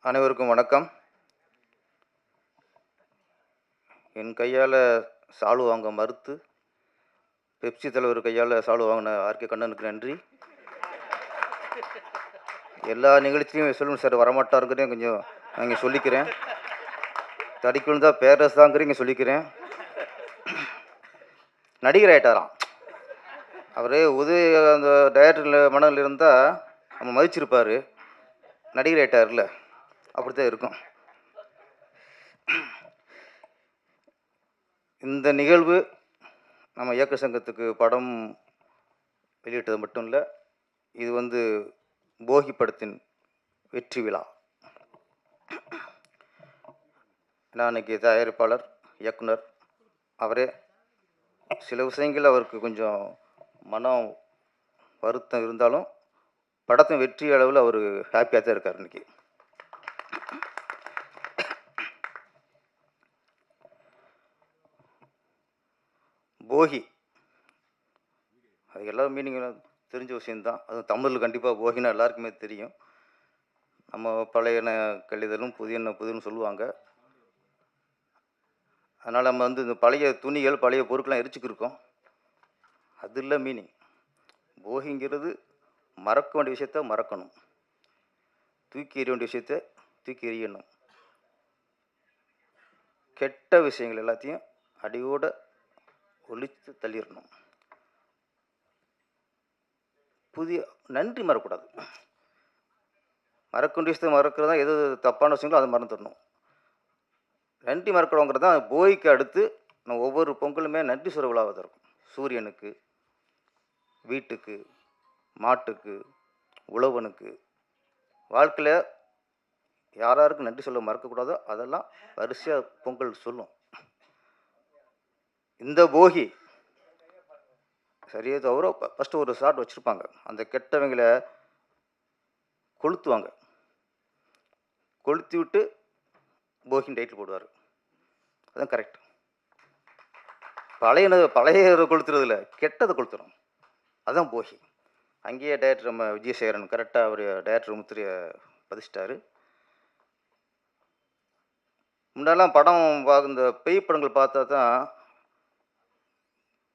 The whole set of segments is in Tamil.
அனைவருக்கும் வணக்கம். என் கையால சால்வ வாங்க மறுத்து, பெப்சி தலைவர் கையால சால்வ வாங்கின ஆர்.கே. கண்ணனுக்கு நன்றி. எல்லா நிகழ்ச்சியும் செல்வன் சார் வரமாட்டாருங்கிறதையும் கொஞ்சம் நான் இங்க சொல்லிக்கிறேன். தடிக்கு விழுந்தா பேரரசு தாங்கிறதையும் இங்க சொல்லிக்கிறேன். நடிகர் ஆயிட்டாராம். அவரு அந்த டைரக்டர் மனதில் இருந்தா நம்ம மதிச்சிருப்பாரு. நடிகர் ஆயிட்டார்ல, அப்படித்தான் இருக்கும். இந்த நிகழ்வு நம்ம இயக்க சங்கத்துக்கு படம் வெளியிட்டது மட்டும் இல்லை, இது போகி படத்தின் வெற்றி விழா. நான் இன்னைக்கு தயாரிப்பாளர், இயக்குனர், அவரே சில விஷயங்கள் அவருக்கு கொஞ்சம் மனம் வருத்தம் இருந்தாலும் படத்தின் வெற்றி அளவில் அவர் ஹாப்பியாக தான் இருக்கார். இன்னைக்கு போகி அது எல்லாரும் மீனிங் தெரிஞ்ச விஷயந்தான். அதுவும் தமிழில் கண்டிப்பாக போகினா எல்லாருக்குமே தெரியும். நம்ம பழையன கழிதலும் புதியன புதியன்னு சொல்லுவாங்க. அதனால் நம்ம இந்த பழைய துணிகள் பழைய பொருட்கள்லாம் எரிச்சுக்கிருக்கோம். அது இல்லை மீனிங். போகிங்கிறது மறக்க வேண்டிய விஷயத்த மறக்கணும், தூக்கி எறிய வேண்டிய விஷயத்த தூக்கி எறியணும், கெட்ட விஷயங்கள் எல்லாத்தையும் அடியோட ஒழித்து தள்ளிடணும். புதிய நன்றி மறக்கக்கூடாது. மறக்க வேண்டிய விஷயத்தை மறக்கிறது தான். எது தப்பான விஷயங்களோ அதை மறந்துடணும். நன்றி மறக்கணுங்கிறது தான். போகிக்கு அடுத்து நம்ம ஒவ்வொரு பொங்கலுமே நன்றி சொல்ல விழாவாக இருக்கும். சூரியனுக்கு, வீட்டுக்கு, மாட்டுக்கு, உழவனுக்கு, வாழ்க்கையில் யாராருக்கு நன்றி சொல்ல மறக்கக்கூடாதோ அதெல்லாம் வரிசையாக பொங்கல் சொல்லும். இந்த போகி சரியே தவிர ஃபஸ்ட்டு ஒரு ஷாட் வச்சுருப்பாங்க. அந்த கெட்டவங்களை கொளுத்துவாங்க. கொளுத்தி விட்டு போகின்னு டைட்டில் போடுவார். அதுதான் கரெக்ட். பழைய கொளுத்துறதில்ல, கெட்டதை கொளுத்துறோம். அதுதான் போகி. அங்கேயே டைரக்டர் நம்ம விஜயசேகரன் கரெக்டாக அவர் டைரக்டர் முத்திரையை பதிச்சிட்டாரு. முன்னெல்லாம் படம் இந்த பேய் படங்கள் பார்த்தா தான்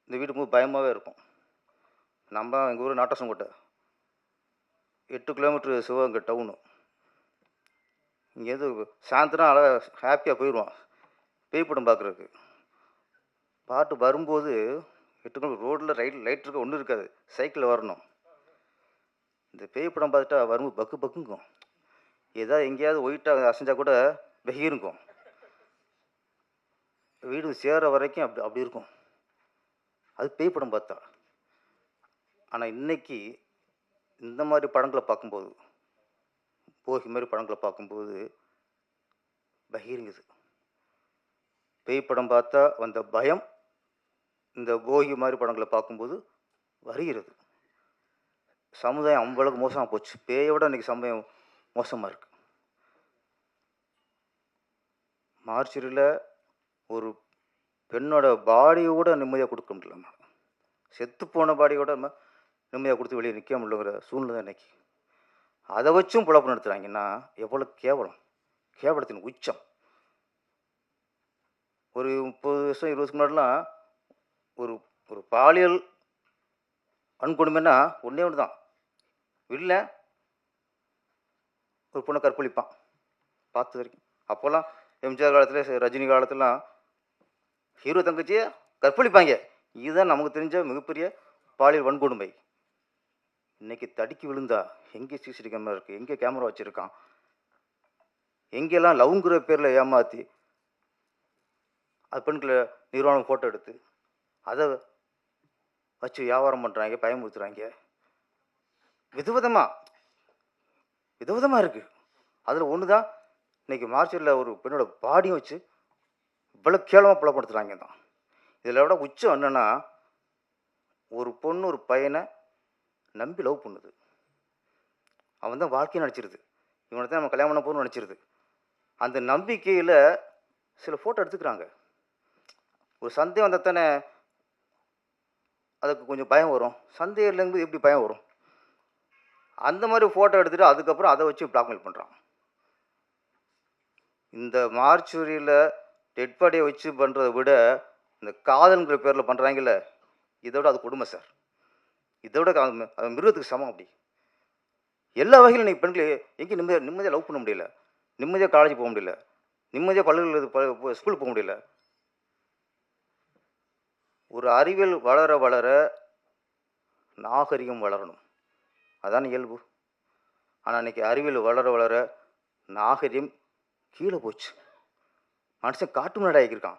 இந்த வீடு ரொம்ப பயமாகவே இருக்கும். நம்ம எங்கள் ஊர் நாட்டாசங்கோட்டை, 8 கிலோமீட்டர் சிவகங்கை டவுனு. இங்கேருந்து சாயந்தரம் அழகாக ஹாப்பியாக போயிடுவோம் பேய் படம் பார்க்குறதுக்கு. பாட்டு வரும்போது 8 கிலோமீட்டர் ரோட்டில் லைட் இருக்க ஒன்றும் இருக்காது, சைக்கிளில் வரணும். இந்த பேய் படம் பார்த்துட்டா வரும்போது பக்கு பக்குங்கும். ஏதாவது எங்கேயாவது ஒயிட்டாக அசைஞ்சா கூட வெகிருக்கும். வீடு சேர வரைக்கும் அப்படி அப்படி இருக்கும். அது பேய் படம் பார்த்தா. ஆனால் இன்னைக்கு இந்த மாதிரி படங்களை பார்க்கும்போது, போகி மாதிரி படங்களை பார்க்கும்போது பகீருங்குது. பேய் படம் பார்த்தா வந்த பயம் இந்த போகி மாதிரி படங்களை பார்க்கும்போது வருகிறது. சமுதாயம் அவ்வளவுக்கு மோசமாக போச்சு. பேயோட இன்னைக்கு சமுதாயம் மோசமாக இருக்கு. மார்ச்சரியில் ஒரு பெண்ணோட பாடியோட நிம்மதியாக கொடுக்க முடியல. செத்து போன பாடியோட நிம்மதியாக கொடுத்து வெளியே நிற்க முடியலங்கிற சூழ்நிலை தான் இன்னைக்கு. அதை வச்சும் புழப்பு நடத்துகிறாங்கன்னா எவ்வளோ கேவலம், கேவலத்தின் உச்சம். ஒரு 30 வருஷம் 20 வருஷம் முன்னாடிலாம் ஒரு ஒரு பாலியல் வன்கொடுமைன்னா ஒன்றே ஒன்று தான், இல்லை ஒரு பொண்ணை கற்பழிப்பான். பார்த்து வரைக்கும் அப்போல்லாம் எம்ஜிஆர் காலத்தில், ரஜினி காலத்துலாம் ஹீரோ தங்கச்சியை கற்பழிப்பாங்க. இதுதான் நமக்கு தெரிஞ்ச மிகப்பெரிய பாலியல் வன்கொடுமை. இன்னைக்கு தடுக்கி விழுந்தா எங்கே சிசிடிவி கேமரா இருக்குது, எங்கே கேமரா வச்சுருக்கான், எங்கெல்லாம் லவ்ங்கிற பேரில் ஏமாற்றி அது பெண்களை நிர்வாணம் ஃபோட்டோ எடுத்து அதை வச்சு வியாபாரம் பண்ணுறாங்க, பயமுறுத்துறாங்க. விதவிதமாக இருக்குது. அதில் ஒன்று தான் இன்றைக்கி மார்ச்சரியில் ஒரு பெண்ணோட பாடியும் வச்சு இவ்வளோ கேவலமாக புலப்படுத்துகிறாங்க தான். இதில் விட உச்சம் என்னென்னா, ஒரு பொண்ணு ஒரு பையனை நம்பி லவ் பண்ணுது. அவன் தான் வாழ்க்கையை நினச்சிருது, இவனை தான் நம்ம கல்யாணம் பண்ண போகணும்னு நினச்சிருது. அந்த நம்பிக்கையில் சில ஃபோட்டோ எடுத்துக்கிறாங்க. ஒரு சந்தேகம் வந்தால் தானே அதுக்கு கொஞ்சம் பயம் வரும். சந்தேகம் இல்லைங்கும்போது எப்படி பயம் வரும்? அந்த மாதிரி ஃபோட்டோ எடுத்துகிட்டு அதுக்கப்புறம் அதை வச்சு பிளாக்மெயில் பண்ணுறான். இந்த மார்ச்சுரியில் டெட் பாடியை வச்சு பண்ணுறத விட இந்த காதல்ங்கிற பேரில் பண்ணுறாங்கல்ல, இதோட அது கொடுமை சார். இதோட அது மிருகத்துக்கு சமம். அப்படி எல்லா வகையிலும் இன்றைக்கி பெண்கள் எங்கேயும் நிம்மதியாக லவ் பண்ண முடியல, நிம்மதியாக காலேஜ் போக முடியல, நிம்மதியாக பள்ளிகள் ஸ்கூலுக்கு போக முடியல. ஒரு அறிவியல் வளர வளர நாகரிகம் வளரணும், அதான் இயல்பு. ஆனால் இன்றைக்கி அறிவியல் வளர வளர நாகரிகம் கீழே போச்சு. மனுஷன் காட்டு முன்னாடி ஆகியிருக்கான்.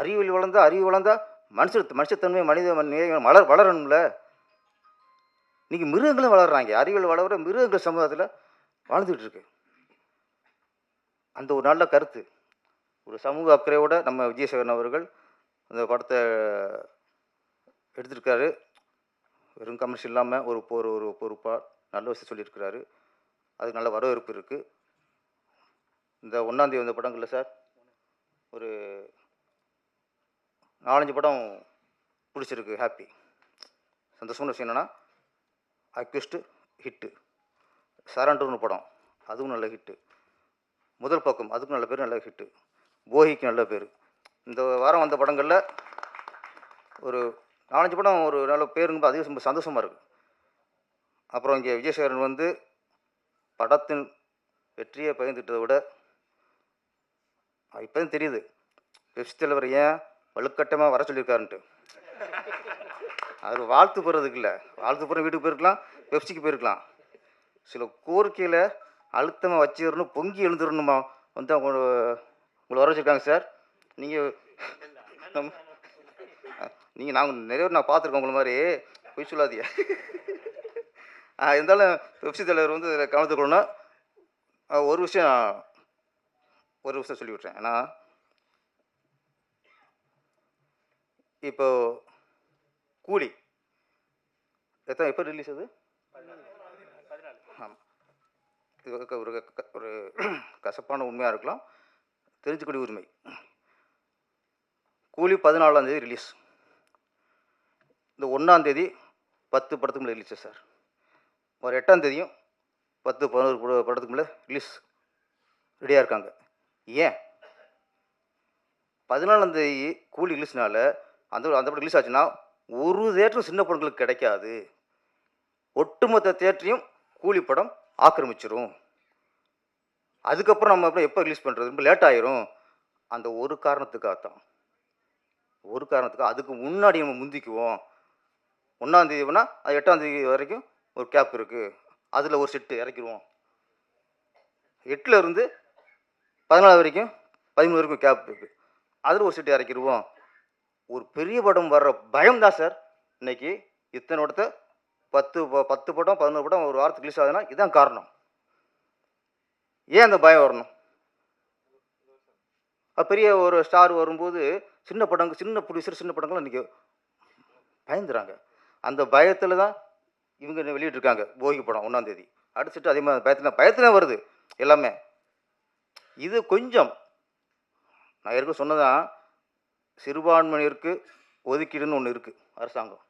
அறிவியல் வளர்ந்தா மனுஷத்தன்மை மனித வளரணும்ல. இன்றைக்கி மிருகங்களும் வளர்கிறாங்க. அறிவியல் வளர மிருகங்கள் சமூகத்தில் வாழ்ந்துகிட்டு இருக்கு. அந்த ஒரு நல்ல கருத்து, ஒரு சமூக அக்கறையோட நம்ம விஜயசேகரன் அவர்கள் அந்த படத்தை எடுத்திருக்காரு. வெறும் கமர்ஷியல் இல்லாமல் ஒரு பொறுப்பாக நல்ல விஷயம் சொல்லியிருக்கிறாரு. அதுக்கு நல்ல வரவேற்பு இருக்குது. இந்த 1ஆம் தேதி வந்த படங்களில் சார் ஒரு 4-5 படம் பிடிச்சிருக்கு. ஹாப்பி, சந்தோஷமான விஷயம் என்னென்னா, அக்யூஸ்ட்டு ஹிட்டு, சரண்டர்னு படம் அதுவும் நல்ல ஹிட்டு, முதல் பக்கம் அதுக்கும் நல்ல பேர், நல்ல ஹிட்டு, போகிக்கு நல்ல பேர். இந்த வாரம் வந்த படங்களில் ஒரு 4-5 படம் ஒரு நல்ல பேருங்க, அதுவே ரொம்ப சந்தோஷமாக இருக்குது. அப்புறம் இங்கே விஜயசேகரன் வந்து படத்தின் வெற்றியை பகிர்ந்துட்டதை விட இப்போ தான் தெரியுது பெப்சி தலைவர் ஏன் வலுக்கட்டமாக வர சொல்லியிருக்காருன்ட்டு. அவர் வாழ்த்து போகிறதுக்கு இல்லை, வாழ்த்து போகிற வீட்டுக்கு போயிருக்கலாம், பெப்சிக்கு போயிருக்கலாம். சில கோரிக்கையில் அழுத்தமாக வச்சிடணும், பொங்கி எழுந்துடணுமா வந்து உங்களை வர வச்சுருக்காங்க சார். நீங்கள் நாங்கள் நிறைய நான் பார்த்துருக்கோம் உங்களை மாதிரி, பொய் சொல்லாதீங்க. இருந்தாலும் பெப்சி தலைவர் வந்து இதில் கவனத்துக்கொள்ளணும். ஒரு விஷயம் சொல்லி விட்றேன். ஏன்னா இப்போ கூலி எப்போ ரிலீஸ் அது? ஆமாம், இது ஒரு கசப்பான உண்மையாக இருக்கலாம், தெரிஞ்சுக்கூடிய உரிமை. கூலி 14ஆம் தேதி ரிலீஸ். இந்த 1ஆம் தேதி 10 படத்துக்கு மேலே ரிலீஸ் சார். ஒரு 8ஆம் தேதியும் 10-11 படத்துக்கு மேலே ரிலீஸ் ரெடியாக இருக்காங்க. ஏன் 14ஆம் தேதி கூலி ரிலீஸ்னால அந்த படம் ரிலீஸ் ஆச்சுன்னா ஒரு தேட்டரும் சின்ன படங்களுக்கு கிடைக்காது. ஒட்டுமொத்த தேட்டரையும் கூலி படம் ஆக்கிரமிச்சிரும். அதுக்கப்புறம் நம்ம அப்புறம் எப்போ ரிலீஸ் பண்ணுறது, ரொம்ப லேட் ஆயிரும். அந்த ஒரு காரணத்துக்காகத்தான், அதுக்கு முன்னாடி நம்ம முந்திக்குவோம். 1ஆம் தேதி வேணால் அது 8ஆம் தேதி வரைக்கும் ஒரு கேப் இருக்குது, அதில் ஒரு செட்டு இறக்கிடுவோம். 8ல் இருந்து 14 வரைக்கும் 13 வரைக்கும் கேப் இருக்குது, அதில் ஒரு செட்டு இறக்கிடுவோம். ஒரு பெரிய படம் வர்ற பயம் தான் சார் இன்னைக்கு இத்தனை படத்தை 10 படம் 11 படம் ஒரு வாரத்துக்கு ரிலீஸ் ஆகுதுன்னா இதுதான் காரணம். ஏன் அந்த பயம் வரணும்? பெரிய ஒரு ஸ்டார் வரும்போது சின்ன ப்ரொடியூசர் சின்ன படங்கள் இன்றைக்கி பயந்துறாங்க. அந்த பயத்தில் தான் இவங்க வெளியிட்டிருக்காங்க போகி படம் 1ஆம் தேதி. அடுத்துட்டு அதே மாதிரி பயத்தில் வருது எல்லாமே. இது கொஞ்சம் நான் ஏற்கனவே சொன்னதான், சிறுபான்மையினருக்கு ஒதுக்கீடுன்னு ஒன்று இருக்குது, அரசாங்கம்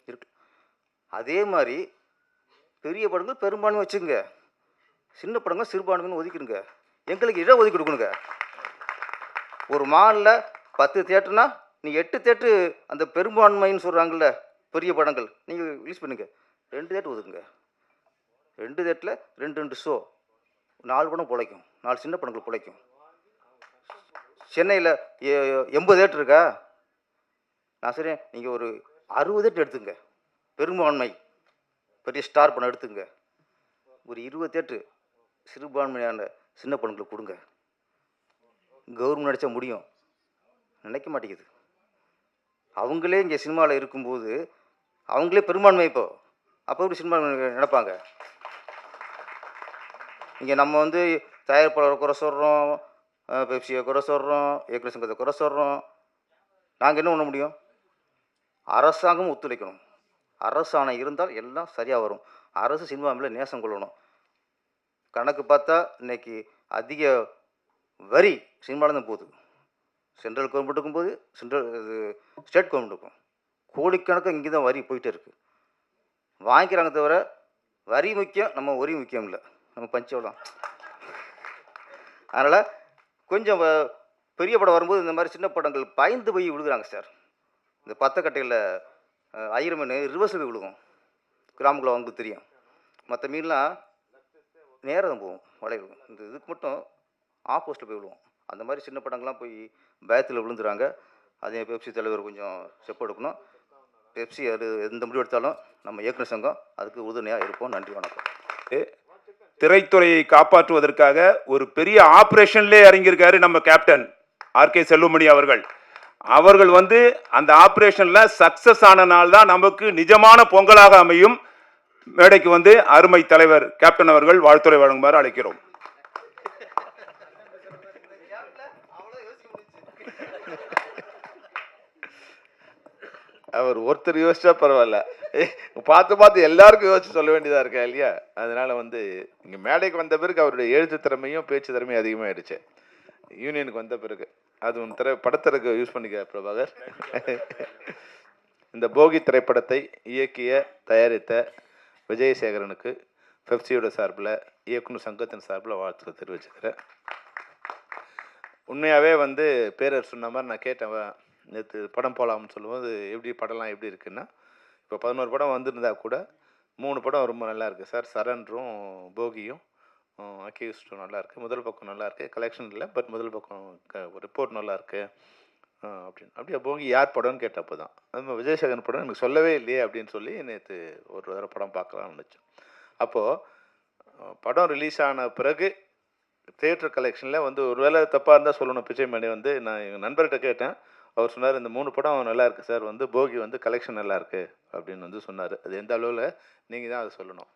இருக்குது. அதே மாதிரி பெரிய படங்கள் பெரும்பான்மை வச்சுங்க, சின்ன படங்கள் சிறுபான்மைன்னு ஒதுக்கிடுங்க. எங்களுக்கு இட ஒதுக்கீடு கொடுக்கணுங்க. ஒரு மாலில் 10 தேட்டர்னா நீங்கள் 8 தேட்டரு அந்த பெரும்பான்மைன்னு சொல்கிறாங்கல்ல பெரிய படங்கள் நீங்கள் ரிலீஸ் பண்ணுங்க. 2 தேட்டர் ஒதுக்குங்க. 2 தேட்டரில் 2 ஷோ, 4 படம் பிழைக்கும், 4 சின்ன படங்கள் பிழைக்கும். சென்னையில் 80 தேட்டர் இருக்கா? நான் சரி, நீங்கள் ஒரு 60 தேட்டர் எடுத்துங்க, பெரும்பான்மை பெரிய ஸ்டார் படம் எடுத்துங்க. ஒரு 20 தேட்டரு சிறுபான்மையான சின்ன படங்களுக்கு கொடுங்க. கவர்மெண்ட் நினச்சா முடியும், நினைக்க மாட்டேங்குது. அவங்களே இங்கே சினிமாவில் இருக்கும்போது அவங்களே பெரும்பான்மை அப்போ எப்படி சினிமாவில் நினைப்பாங்க? இங்கே நம்ம வந்து தயாரிப்பாளரை குறை சொல்கிறோம், பெப்சியை குறை சொல்கிறோம், இயக்குனர் சங்கத்தை குறை சொல்கிறோம். நாங்கள் என்ன பண்ண முடியும்? அரசாங்கமும் ஒத்துழைக்கணும். அரசாணை இருந்தால் எல்லாம் சரியாக வரும். அரசு சினிமா மேலே நேசம் கொள்ளணும். கணக்கு பார்த்தா இன்றைக்கி அதிக வரி சினிமாவில் போகுது. சென்ட்ரல் கவர்மெண்ட்டுக்கும் போது ஸ்டேட் கவர்மெண்ட்டுக்கும் கோடிக்கணக்காக இங்கே தான் வரி போயிட்டே இருக்குது. வாங்கிக்கிறாங்க தவிர வரி முக்கியம், நம்ம ஒரி முக்கியம் இல்லை, நம்ம பஞ்சவளம். அதனால் கொஞ்சம் பெரிய படம் வரும்போது இந்த மாதிரி சின்ன படங்கள் பயந்து போய் விழுகுறாங்க சார். இந்த பத்தக்கட்டையில் ஐயர் மீன் ரிவர்ஸில் போய் விழுகும். கிராமக்குள்ள அவங்களுக்கு தெரியும். மற்ற மீன்லாம் நேரா தான் போகும், வளைவு. இந்த இதுக்கு மட்டும் ஆப்போசிட்டில் போய் விழுவோம். அந்த மாதிரி சின்ன படங்கள்லாம் போய் பயத்தில் விழுந்துறாங்க. அதே பெப்சி தலைவர் கொஞ்சம் ஸ்டெப் எடுக்கணும். பெப்சி அது எந்த முடிவு எடுத்தாலும் நம்ம இயக்குனர் சங்கம் அதுக்கு உறுதுணையாக இருப்போம். நன்றி, வணக்கம். திரைத்துறையை காப்பாற்றுவதற்காக ஒரு பெரிய ஆபரேஷன்லே இறங்கியிருக்காரு நம்ம கேப்டன் ஆர்.கே. செல்வமணி அவர்கள். அவர்கள் வந்து அந்த ஆபரேஷன்ல சக்சஸ் ஆனனால தான் நமக்கு நிஜமான பொங்கலாக அமையும். மேடைக்கு வந்து அருமை தலைவர் கேப்டன் அவர்கள் வாழ்த்துரை வழங்குமாறு அழைக்கிறோம். அவர் ஒருத்தர் யோசிச்சா பரவாயில்ல, பார்த்து எல்லாருக்கும் யோசிச்சு சொல்ல வேண்டியதாக இருக்கா இல்லையா? அதனால வந்து இங்கே மேடைக்கு வந்த பிறகு அவருடைய எழுத்து திறமையும் பேச்சு திறமையும் அதிகமாகிடுச்சு. யூனியனுக்கு வந்த பிறகு அது படத்திற்கு யூஸ் பண்ணிக்க பிரபாகர். இந்த போகி திரைப்படத்தை இயக்கிய தயாரித்த விஜயசேகரனுக்கு பெப்சியோட சார்பில் இயக்குனர் சங்கத்தின் சார்பில் வாழ்த்துக்கள் தெரிவிச்சுக்கிறேன். உண்மையாகவே வந்து பேரர் சொன்ன மாதிரி நான் கேட்டேன், நேற்று படம் போகலாம்னு சொல்லும்போது எப்படி படம்லாம் எப்படி இருக்குன்னா, இப்போ 11 படம் வந்திருந்தா கூட 3 படம் ரொம்ப நல்லா இருக்குது சார். சரண்டரும் போகியும் அக்யூஸ்டும் நல்லாயிருக்கு. முதல் பக்கம் நல்லாயிருக்கு, கலெக்ஷன் இல்லை, பட் முதல் பக்கம் ரிப்போர்ட் நல்லாயிருக்கு அப்படின்னு. அப்படியே போகி யார் படம்னு கேட்டப்போ தான் நம்ம விஜயசேகரன் படம் எனக்கு சொல்லவே இல்லையே அப்படின்னு சொல்லி நேற்று ஒரு தடவை படம் பார்க்கலாம்னு நினச்சோம். அப்போது படம் ரிலீஸ் ஆன பிறகு தியேட்டர் கலெக்ஷனில் வந்து ஒரு வேளை தப்பாக இருந்தால் சொல்லணும், பிச்சைமணி வந்து நான் எங்கள் நண்பர்கிட்ட கேட்டேன். அவர் சொன்னார், இந்த 3 படம் நல்லா இருக்குது சார், வந்து போகி வந்து கலெக்ஷன் நல்லாயிருக்கு அப்படின்னு வந்து சொன்னார். அது எந்த அளவில் நீங்கள் தான் அதை சொல்லணும்.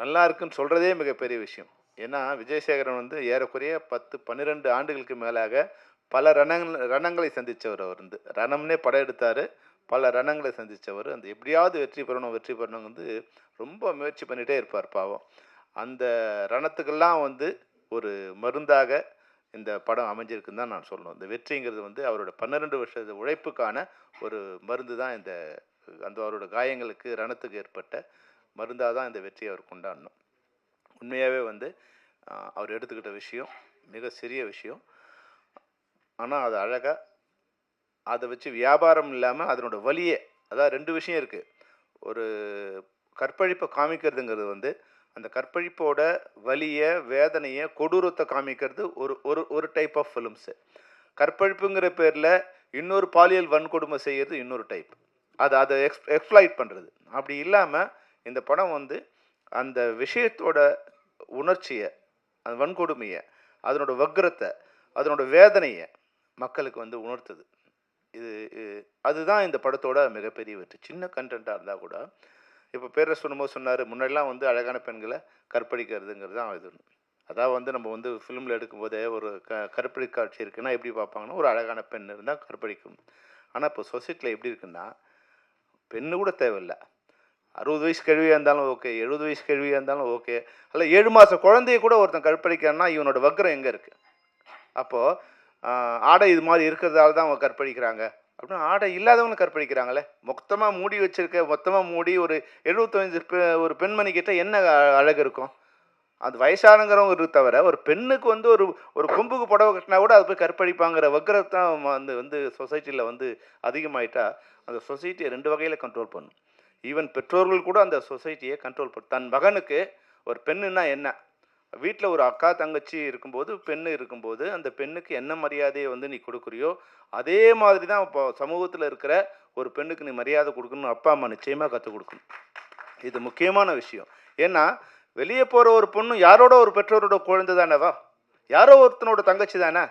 நல்லா இருக்குன்னு சொல்கிறதே மிகப்பெரிய விஷயம். ஏன்னா விஜயசேகரன் வந்து ஏறக்குறைய 10-12 ஆண்டுகளுக்கு மேலாக பல ரணங்களை சந்தித்தவர். அவர் வந்து ரணம்னே படம் எடுத்தார், பல ரணங்களை சந்தித்தவர். அந்த எப்படியாவது வெற்றி பெறணும் வந்து ரொம்ப முயற்சி பண்ணிகிட்டே இருப்பார் பாவம். அந்த ரணத்துக்கெல்லாம் வந்து ஒரு மருந்தாக இந்த படம் அமைஞ்சிருக்குன்னு தான் நான் சொல்லணும். இந்த வெற்றிங்கிறது வந்து அவரோட 12 வருஷ உழைப்புக்கான ஒரு மருந்து தான். அந்த அவரோட காயங்களுக்கு ரணத்துக்கு ஏற்பட்ட மருந்தாக தான் இந்த வெற்றியை அவர் கொண்டாடணும். உண்மையாகவே வந்து அவர் எடுத்துக்கிட்ட விஷயம் மிக சிறிய விஷயம். ஆனால் அது அழகாக அதை வச்சு வியாபாரம் இல்லாமல் அதனோட வலியே, அதாவது 2 விஷயம் இருக்குது. ஒரு கற்பழிப்பை காமிக்கிறதுங்கிறது வந்து அந்த கற்பழிப்போட வலியை, வேதனையை, கொடூரத்தை காமிக்கிறது ஒரு டைப் ஆஃப் ஃபிலிம்ஸு. கற்பழிப்புங்கிற பேரில் இன்னொரு பாலியல் வன்கொடுமை செய்கிறது இன்னொரு டைப். அதை எக்ஸ்ப்ளாய்ட் பண்ணுறது. அப்படி இல்லாமல் இந்த படம் வந்து அந்த விஷயத்தோட உணர்ச்சியை, அந்த வன்கொடுமையை, அதனோட வக்ரத்தை, அதனோட வேதனையை மக்களுக்கு வந்து உணர்த்துது. அதுதான் இந்த படத்தோட மிகப்பெரிய வெற்றி. சின்ன கண்டென்ட்டாக இருந்தால் கூட, இப்போ பேரை சொல்லும்போது சொன்னார், முன்னாடிலாம் வந்து அழகான பெண்களை கற்பழிக்கிறதுங்கிறது தான் இது. அதாவது வந்து நம்ம வந்து ஃபிலிமில் எடுக்கும்போதே ஒரு கற்பழி காட்சி இருக்குன்னா எப்படி பார்ப்பாங்கன்னா, ஒரு அழகான பெண் இருந்தால் கற்பழிக்கும். ஆனால் இப்போ சொசைட்டியில் எப்படி இருக்குன்னா, பெண்ணு கூட தேவையில்லை, 60 வயசு கழுவியாக இருந்தாலும் ஓகே, 70 வயசு கழுவியாக இருந்தாலும் ஓகே, அல்ல 7 மாத குழந்தைய கூட ஒருத்தன் கற்பழிக்கிறான்னா இவனோட வக்ரம் எங்கே இருக்குது? அப்போது ஆடை இது மாதிரி இருக்கிறதால தான் அவங்க கற்பழிக்கிறாங்க அப்படின்னா, ஆடை இல்லாதவங்க கற்பழிக்கிறாங்களே. மொத்தமாக மூடி வச்சுருக்க, மொத்தமாக மூடி ஒரு 75 ஒரு பெண்மணிக்கிட்ட என்ன அழகு இருக்கும்? அது வயசானங்கிறவங்க தவிர ஒரு பெண்ணுக்கு வந்து ஒரு கொம்புக்கு புடவை கட்டினா கூட அது போய் கற்பழிப்பாங்கிற வக்ரத்தான் வந்து சொசைட்டியில் வந்து அதிகமாயிட்டா அந்த சொசைட்டியை 2 வகையில் கண்ட்ரோல் பண்ணும். ஈவன் பெற்றோர்கள் கூட அந்த சொசைட்டியை கண்ட்ரோல் பண்ணும். தன் மகனுக்கு ஒரு பெண்ணுன்னா என்ன, வீட்டில் ஒரு அக்கா தங்கச்சி இருக்கும்போது, பெண்ணு இருக்கும்போது அந்த பெண்ணுக்கு என்ன மரியாதையை வந்து நீ கொடுக்குறியோ அதே மாதிரி தான் இப்போ சமூகத்தில் இருக்கிற ஒரு பெண்ணுக்கு நீ மரியாதை கொடுக்கணும்னு அப்பா அம்மா நிச்சயமாக கற்றுக் கொடுக்கணும். இது முக்கியமான விஷயம். ஏன்னா வெளியே போகிற ஒரு பொண்ணு யாரோட ஒரு பெற்றோரோட குழந்தை தானேவா, யாரோ ஒருத்தனோட தங்கச்சி தானே.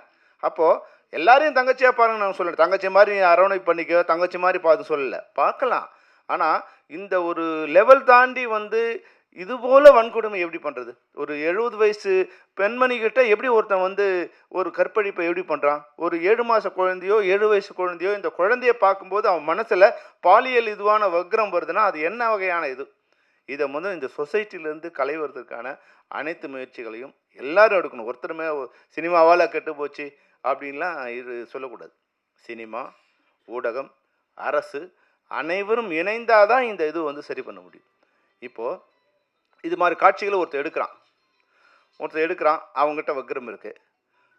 அப்போது எல்லாரையும் தங்கச்சியாக பாருங்க நான் சொல்லலை, தங்கச்சி மாதிரி நீ அரவணைப்பு பண்ணிக்க, தங்கச்சி மாதிரி பார்த்து சொல்லலை, பார்க்கலாம். ஆனால் இந்த ஒரு லெவல் தாண்டி வந்து இதுபோல் வன்கொடுமை எப்படி பண்ணுறது? ஒரு 70 வயசு பெண்மணிக்கிட்ட எப்படி ஒருத்தன் வந்து ஒரு கற்பழிப்பை எப்படி பண்ணுறான்? ஒரு 7 மாத குழந்தையோ 7 வயசு குழந்தையோ, இந்த குழந்தைய பார்க்கும்போது அவன் மனசில் பாலியல் இதுவான வக்ரம் வருதுன்னா அது என்ன வகையான இது? இதை முதல் இந்த சொசைட்டிலேருந்து களைவதற்கான அனைத்து முயற்சிகளையும் எல்லாரும் எடுக்கணும். ஒருத்தருமே சினிமாவால் கெட்டு போச்சு அப்படின்லாம் இது சொல்லக்கூடாது. சினிமா, ஊடகம், அரசு அனைவரும் இணைந்தால் தான் இந்த இது வந்து சரி பண்ண முடியும். இப்போது இது மாதிரி காட்சிகளை ஒருத்தர் எடுக்கிறான், ஒருத்தன் எடுக்கிறான், அவங்ககிட்ட வக்கிரம் இருக்குது.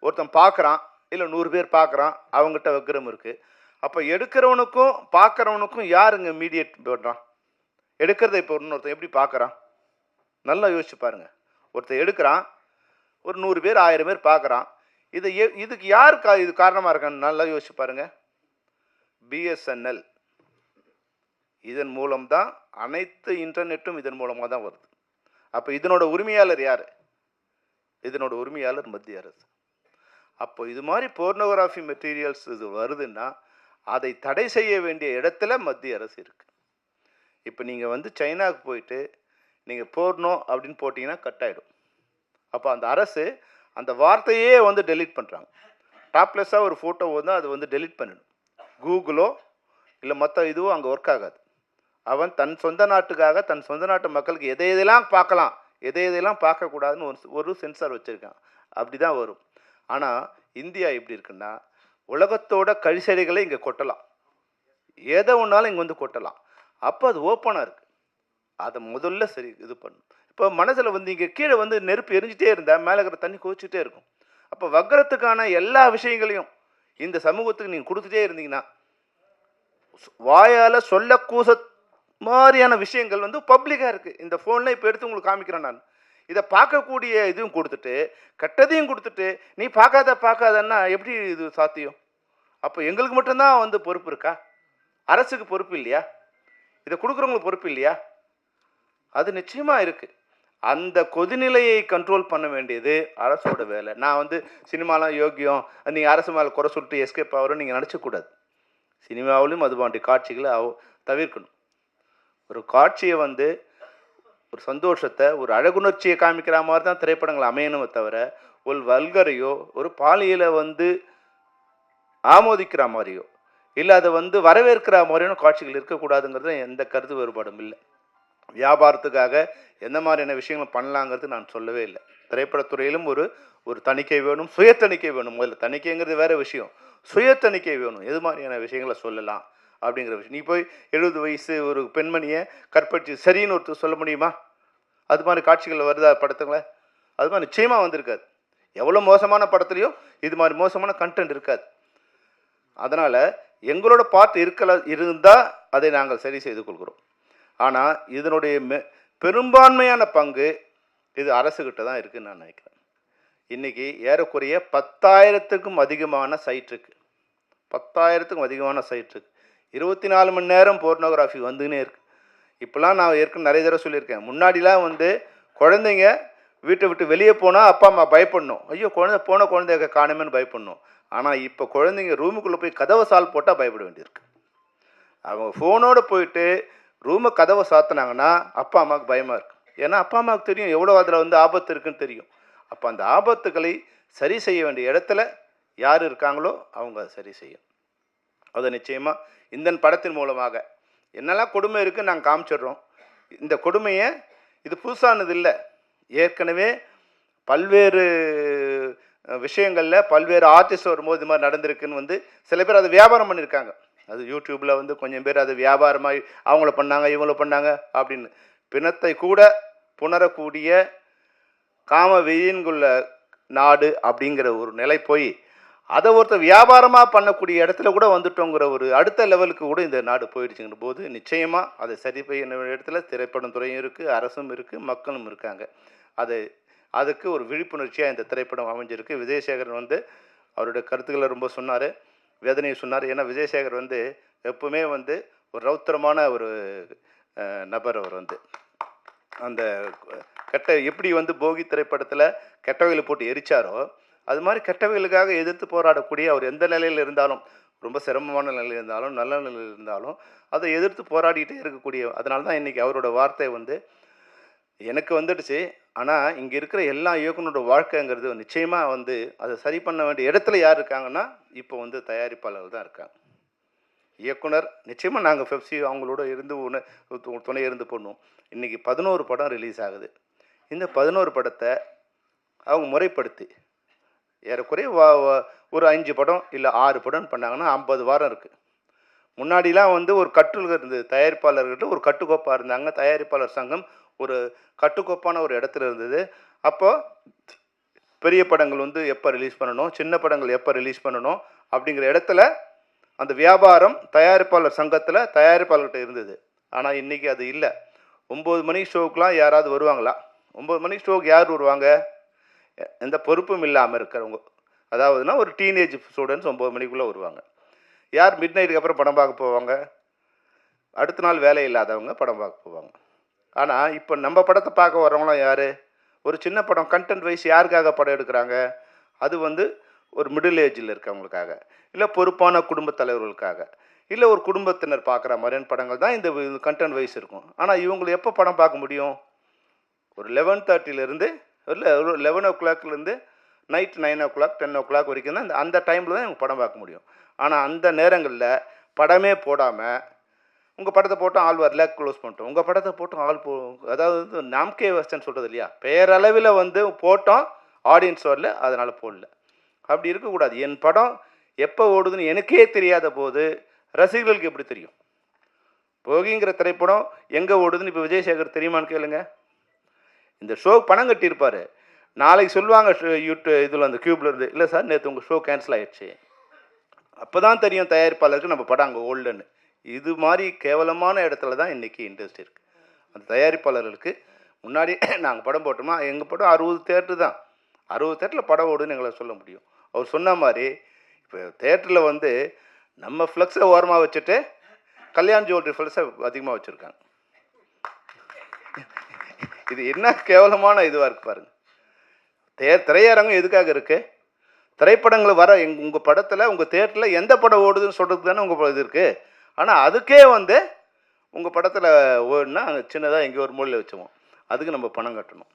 ஒருத்தன் பார்க்குறான், இல்லை 100 பேர் பார்க்குறான், அவங்ககிட்ட வக்கிரம் இருக்குது. அப்போ எடுக்கிறவனுக்கும் பார்க்குறவனுக்கும் யாருங்க மீடியேட் பண்ணுறான்? எடுக்கிறத இப்போ இன்னொருத்தன் எப்படி பார்க்குறான்? நல்லா யோசிச்சு பாருங்க. ஒருத்தன் எடுக்கிறான், ஒரு 100 பேர் 1000 பேர் பார்க்குறான். இதுக்கு யார் இது காரணமாக இருக்கான்னு நல்லா யோசிச்சு பாருங்க. பிஎஸ்என்எல். இதன் மூலம்தான் அனைத்து இன்டர்நெட்டும் இதன் மூலமாக தான் வருது. அப்போ இதனோட உரிமையாளர் யார்? இதனோட உரிமையாளர் மத்திய அரசு. அப்போ இது மாதிரி போர்னோகிராஃபி மெட்டீரியல்ஸ் இது வருதுன்னா அதை தடை செய்ய வேண்டிய இடத்துல மத்திய அரசு இருக்குது. இப்போ நீங்கள் வந்து சைனாவுக்கு போயிட்டு நீங்கள் போர்னோ அப்படின்னு போட்டிங்கன்னா கட் ஆகிடும். அப்போ அந்த அரசு அந்த வார்த்தையே வந்து டெலீட் பண்ணுறாங்க. டாப்லெஸ்ஸாக ஒரு ஃபோட்டோ வந்து அது வந்து டெலீட் பண்ணிடும். கூகுளோ இல்லை மற்ற இதுவோ அங்கே ஒர்க் ஆகாது. அவன் தன் சொந்த நாட்டுக்காக தன் சொந்த நாட்டு மக்களுக்கு எதையெல்லாம் பார்க்கலாம், எதையெல்லாம் பார்க்கக்கூடாதுன்னு ஒரு சென்சார் வச்சுருக்கான். அப்படி தான் வரும். ஆனால் இந்தியா எப்படி இருக்குன்னா, உலகத்தோட கழிசடைகளை இங்கே கொட்டலாம், எதை ஒன்றாலும் இங்கே வந்து கொட்டலாம். அப்போ அது ஓப்பனாக இருக்குது. அதை முதல்ல சரி இது பண்ணும். இப்போ மனசில் வந்து இங்கே கீழே வந்து நெருப்பு எரிஞ்சிட்டே இருந்தால் மேலே இருக்கிற தண்ணி கொதிச்சுட்டே இருக்கும். அப்போ வக்கரத்துக்கான எல்லா விஷயங்களையும் இந்த சமூகத்துக்கு நீங்கள் கொடுத்துட்டே இருந்தீங்கன்னா, வாயால் சொல்ல கூச மாதிரியான விஷயங்கள் வந்து பப்ளிக்காக இருக்குது. இந்த ஃபோனில் இப்போ எடுத்து உங்களுக்கு காமிக்கிறேன் நான். இதை பார்க்கக்கூடிய இதுவும் கொடுத்துட்டு கெட்டதையும் கொடுத்துட்டு நீ பார்க்காதன்னா எப்படி இது சாத்தியம்? அப்போ எங்களுக்கு மட்டும்தான் வந்து பொறுப்பு இருக்கா? அரசுக்கு பொறுப்பு இல்லையா? இதை கொடுக்குறவங்களுக்கு பொறுப்பு இல்லையா? அது நிச்சயமாக இருக்குது. அந்த கொதிநிலையை கண்ட்ரோல் பண்ண வேண்டியது அரசோட வேலை. நான் வந்து சினிமாலாம் யோக்கியம், நீங்கள் அரசு மேலே குறை சொல்லிட்டு எஸ்கேப் ஆகிறோம் நீங்கள் நினச்சக்கூடாது. சினிமாவிலும் அது போன்ற காட்சிகளை தவிர்க்கணும். ஒரு காட்சியை வந்து ஒரு சந்தோஷத்தை, ஒரு அழகுணர்ச்சியை காமிக்கிற மாதிரி தான் திரைப்படங்கள் அமையணுமே தவிர ஒரு வல்கரையோ ஒரு பாலியலை வந்து ஆமோதிக்கிற மாதிரியோ இல்லை அதை வந்து வரவேற்கிற மாதிரியான காட்சிகள் இருக்கக்கூடாதுங்கிறது எந்த கருத்து வேறுபாடும் இல்லை. வியாபாரத்துக்காக எந்த மாதிரியான விஷயங்கள் பண்ணலாங்கிறது நான் சொல்லவே இல்லை. திரைப்படத்துறையிலும் ஒரு தணிக்கை வேணும், சுய தணிக்கை வேணும். முதல்ல தணிக்கைங்கிறது வேறு விஷயம், சுய தணிக்கை வேணும். எது மாதிரியான விஷயங்களை சொல்லலாம் அப்படிங்கிற விஷயம். நீ போய் 70 வயசு ஒரு பெண்மணியை கற்பழிச்சு சரின்னு ஒருத்தர் சொல்ல முடியுமா? அது மாதிரி காட்சிகள் வருதா படத்துங்கள? அது மாதிரி நிச்சயமாக வந்திருக்காது. எவ்வளோ மோசமான படத்துலையும் இது மாதிரி மோசமான கண்டென்ட் இருக்காது. அதனால் எங்களோட பார்ட் இருந்தால் அதை நாங்கள் சரி செய்து கொள்கிறோம். ஆனால் இதனுடைய பெரும்பான்மையான பங்கு இது அரசுகிட்ட தான் இருக்குதுன்னு நான் நினைக்கிறேன். இன்றைக்கி ஏறக்குறைய 10,000க்கும் அதிகமான சைட் இருக்குது. 10,000க்கும் அதிகமான சைட் இருக்குது. 24 மணி நேரம் போர்னோகிராஃபி வந்துன்னே இருக்குது. இப்போலாம் நான் ஏற்கனவே நிறைய தடவை சொல்லியிருக்கேன். முன்னாடிலாம் வந்து குழந்தைங்க வீட்டை விட்டு வெளியே போனால் அப்பா அம்மா பயப்படணும். ஐயோ குழந்தைய காணுமேன்னு பயப்படணும். ஆனால் இப்போ குழந்தைங்க ரூமுக்குள்ளே போய் கதவை சால் போட்டால் பயப்பட வேண்டியிருக்கு. அவங்க ஃபோனோடு போயிட்டு ரூமை கதவை சாத்தினாங்கன்னா அப்பா அம்மாவுக்கு பயமாக இருக்குது. ஏன்னா அப்பா அம்மாவுக்கு தெரியும் எவ்வளோ அதில் வந்து ஆபத்து இருக்குன்னு தெரியும். அப்போ அந்த ஆபத்துக்களை சரி செய்ய வேண்டிய இடத்துல யார் இருக்காங்களோ அவங்க சரி செய்யும். அதை நிச்சயமாக இந்த படத்தின் மூலமாக என்னெல்லாம் கொடுமை இருக்குன்னு நாங்கள் காமிச்சிடுறோம். இந்த கொடுமையை இது புதுசானது இல்லை. ஏற்கனவே பல்வேறு விஷயங்களில் பல்வேறு ஆர்டிஸ்ட் வரும்போது இது மாதிரி நடந்திருக்குன்னு வந்து சில பேர் அதை வியாபாரம் பண்ணியிருக்காங்க. அது யூடியூப்பில் வந்து கொஞ்சம் பேர் அது வியாபாரமாக அவங்கள பண்ணாங்க இவங்கள பண்ணாங்க அப்படின்னு. பிணத்தை கூட புணரக்கூடிய காம வெயின்குள்ள நாடு அப்படிங்கிற ஒரு நிலை போய் அதை ஒருத்தர் வியாபாரமாக பண்ணக்கூடிய இடத்துல கூட வந்துட்டோங்கிற ஒரு அடுத்த லெவலுக்கு கூட இந்த நாடு போயிடுச்சுங்கிற போது நிச்சயமாக அதை சரி செய்ய இடத்துல திரைப்படம் துறையும் இருக்குது, அரசும் இருக்குது, மக்களும் இருக்காங்க. அதுக்கு ஒரு விழிப்புணர்ச்சியாக இந்த திரைப்படம் அமைஞ்சிருக்கு. விஜயசேகரன் வந்து அவருடைய கருத்துக்களை ரொம்ப சொன்னார், வேதனையை சொன்னார். ஏன்னா விஜயசேகர் வந்து எப்பவுமே வந்து ஒரு ரௌத்திரமான ஒரு நபர். அவர் வந்து அந்த எப்படி வந்து போகி திரைப்படத்தில் கெட்டவைகளை போட்டு எரிச்சாரோ அது மாதிரி கெட்டவைகளுக்காக எதிர்த்து போராடக்கூடிய அவர் எந்த நிலையில் இருந்தாலும், ரொம்ப சிரமமான நிலையில் இருந்தாலும் நல்ல நிலையில் இருந்தாலும் அதை எதிர்த்து போராடிக்கிட்டே இருக்கக்கூடிய. அதனால தான் இன்றைக்கி அவரோட வார்த்தை வந்து எனக்கு வந்துடுச்சு. ஆனால் இங்கே இருக்கிற எல்லா இயக்குனரோட வாழ்க்கைங்கிறது நிச்சயமாக வந்து அதை சரி பண்ண வேண்டிய இடத்துல யார் இருக்காங்கன்னா இப்போ வந்து தயாரிப்பாளர்கள் தான் இருக்காங்க. இயக்குனர் நிச்சயமாக நாங்கள் பெப்சி அவங்களோட இருந்து துணை இருந்து பண்ணுவோம். இன்றைக்கி 11 படம் ரிலீஸ் ஆகுது. இந்த 11 படத்தை அவங்க முறைப்படுத்தி ஏறக்குறைய ஒரு 5 படம் இல்லை 6 படம் பண்ணாங்கன்னா 50 வாரம் இருக்குது. முன்னாடிலாம் வந்து ஒரு கட்டுல் இருந்தது, தயாரிப்பாளர்கிட்ட ஒரு கட்டுக்கோப்பாக இருந்தாங்க. தயாரிப்பாளர் சங்கம் ஒரு கட்டுக்கோப்பான ஒரு இடத்துல இருந்தது. அப்போது பெரிய படங்கள் வந்து எப்போ ரிலீஸ் பண்ணணும், சின்ன படங்கள் எப்போ ரிலீஸ் பண்ணணும் அப்படிங்கிற இடத்துல அந்த வியாபாரம் தயாரிப்பாளர் சங்கத்தில் தயாரிப்பாளர்கிட்ட இருந்தது. ஆனால் இன்றைக்கி அது இல்லை. 9 மணி ஷோவுக்குலாம் யாராவது வருவாங்களா? 9 மணி ஷோவுக்கு யார் வருவாங்க? எந்த பொறுப்பும் இல்லாமல் இருக்கிறவங்க. அதாவதுனா ஒரு டீனேஜ் ஸ்டூடெண்ட்ஸ் 9 மணிக்குள்ளே வருவாங்க. யார் மிட் நைட்டுக்கு அப்புறம் படம் பார்க்க போவாங்க? அடுத்த நாள் வேலை இல்லாதவங்க படம் பார்க்க போவாங்க. ஆனால் இப்போ நம்ம படத்தை பார்க்க வரவங்களாம் யார்? ஒரு சின்ன படம் கண்டென்ட் வைஸ் யாருக்காக படம் எடுக்கிறாங்க? அது வந்து ஒரு மிடில் ஏஜில் இருக்கவங்களுக்காக, இல்லை பொறுப்பான குடும்பத் தலைவர்களுக்காக, இல்லை ஒரு குடும்பத்தினர் பார்க்குற மாதிரியான படங்கள் தான் இந்த கண்டென்ட் வைஸ் இருக்கும். ஆனால் இவங்களை எப்போ படம் பார்க்க முடியும்? ஒரு 11:30லேருந்து ஒரு 11 o'clockலேருந்து நைட் 9 o'clock 10 o'clock வரைக்கும் தான் அந்த டைமில் தான் இவங்க படம் பார்க்க முடியும். ஆனால் அந்த நேரங்களில் படமே போடாமல் உங்கள் படத்தை போட்டோம் ஆள் வரல க்ளோஸ் பண்ணிட்டோம், உங்கள் படத்தை போட்டோம் ஆள் அதாவது நாம்கே வஸ்டன் சொல்கிறது இல்லையா, பெயரளவில் வந்து போட்டோம் ஆடியன்ஸ் வரல அதனால் போடல. அப்படி இருக்கக்கூடாது. என் படம் எப்போ ஓடுதுன்னு எனக்கே தெரியாத போது ரசிகர்களுக்கு எப்படி தெரியும்? போகிங்கிற திரைப்படம் எங்கே ஓடுதுன்னு இப்போ விஜயசேகர் தெரியுமான்னு கேளுங்க. இந்த ஷோ பணம் கட்டியிருப்பார், நாளைக்கு சொல்லுவாங்க இதில் அந்த க்யூப்லேருந்து, இல்லை சார் நேற்று உங்கள் ஷோ கேன்சல் ஆகிடுச்சு. அப்போ தான் தெரியும் தயாரிப்பாளருக்கு நம்ம படம் அங்கே ஓடலன்னு. இது மாதிரி கேவலமான இடத்துல தான் இன்றைக்கி இண்டஸ்ட்ரி இருக்குது. அந்த தயாரிப்பாளர்களுக்கு முன்னாடி நாங்கள் படம் போட்டோமா, எங்கள் படம் 60 தேட்டர் தான், 60 தேட்டரில் படம் ஓடுன்னு எங்களை சொல்ல முடியும். அவர் சொன்ன மாதிரி இப்போ தேட்டரில் வந்து நம்ம ஃப்ளெக்ஸை ஓரமாக வச்சுட்டு கல்யாண் ஜுவல்லரி ஃப்ளெக்ஸை அதிகமாக வச்சுருக்காங்க. இது என்ன கேவலமான இதுவாக இருக்குது பாருங்கள். திரையரங்கம் எதுக்காக இருக்குது? திரைப்படங்கள் வர உங்கள் படத்தில் உங்கள் தேட்டரில் எந்த படம் ஓடுதுன்னு சொல்கிறது தானே உங்கள் இது இருக்குது. ஆனால் அதுக்கே வந்து உங்கள் படத்தில் ஓடுனா சின்னதாக எங்கேயோ ஒரு மூலையில் வச்சுவோம், அதுக்கு நம்ம பணம் கட்டணும்.